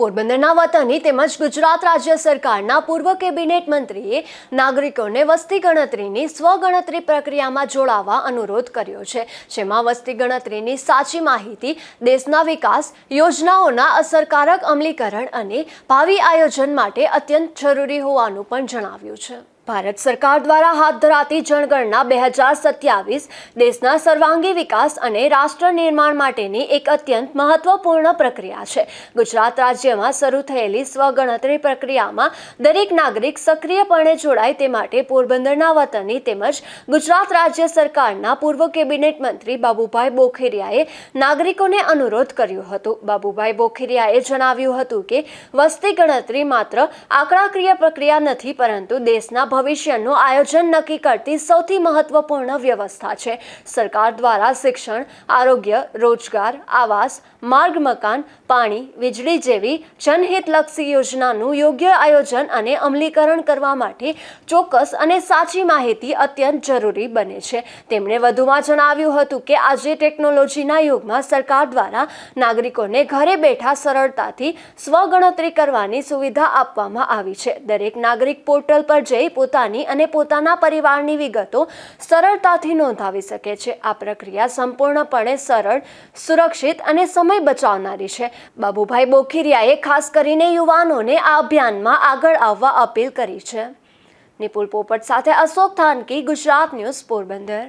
પોરબંદરના વતની તેમજ ગુજરાત રાજ્ય સરકારના પૂર્વ કેબિનેટ મંત્રીએ નાગરિકોને વસ્તી ગણતરીની સ્વગણતરી પ્રક્રિયામાં જોડાવા અનુરોધ કર્યો છે, જેમાં વસ્તી ગણતરીની સાચી માહિતી, દેશના વિકાસ યોજનાઓના અસરકારક અમલીકરણ અને ભાવિ આયોજન માટે અત્યંત જરૂરી હોવાનું પણ જણાવ્યું છે। ભારત સરકાર દ્વારા હાથ ધરાતી જનગણના 2027 દેશના સર્વાંગી વિકાસ અને રાષ્ટ્ર નિર્માણ માટેની એક અત્યંત મહત્વપૂર્ણ પ્રક્રિયા છે। ગુજરાત રાજ્યમાં શરૂ થયેલી સ્વગણતરી પ્રક્રિયામાં દરેક નાગરિક સક્રિયપણે જોડાય તે માટે પોરબંદરના વતની તેમજ ગુજરાત રાજ્ય સરકારના પૂર્વ કેબિનેટ મંત્રી બાબુભાઈ બોખીરિયાએ નાગરિકોને અનુરોધ કર્યો હતો। બાબુભાઈ બોખીરિયાએ જણાવ્યું હતું કે વસ્તી ગણતરી માત્ર આંકડાકીય પ્રક્રિયા નથી, પરંતુ દેશના ભવિષ્યનું આયોજન નક્કી કરતી સૌથી મહત્વપૂર્ણ વ્યવસ્થા છે। સરકાર દ્વારા શિક્ષણ, આરોગ્ય, રોજગાર, આવાસ, માર્ગ, મકાન, પાણી, વીજળી જેવી જનહિતલક્ષી યોજનાનું યોગ્ય આયોજન અને અમલીકરણ કરવા માટે ચોક્કસ અને સાચી માહિતી અત્યંત જરૂરી બને છે। તેમણે વધુમાં જણાવ્યું હતું કે આજે ટેકનોલોજીના યુગમાં સરકાર દ્વારા નાગરિકોને ઘરે બેઠા સરળતાથી સ્વગણતરી કરવાની સુવિધા આપવામાં આવી છે। દરેક નાગરિક પોર્ટલ પર જઈ પોતાની અને પોતાના પરિવારની વિગતો સરળતાથી નોંધાવી શકે છે। આ પ્રક્રિયા સંપૂર્ણપણે સરળ, સુરક્ષિત અને સમય બચાવનારી છે। બાબુભાઈ બોખીરિયાએ ખાસ કરીને યુવાનોને આ અભિયાનમાં આગળ આવવા અપીલ કરી છે। નિપુલ પોપટ સાથે અશોક થાનકી, ગુજરાત ન્યૂઝ, પોરબંદર।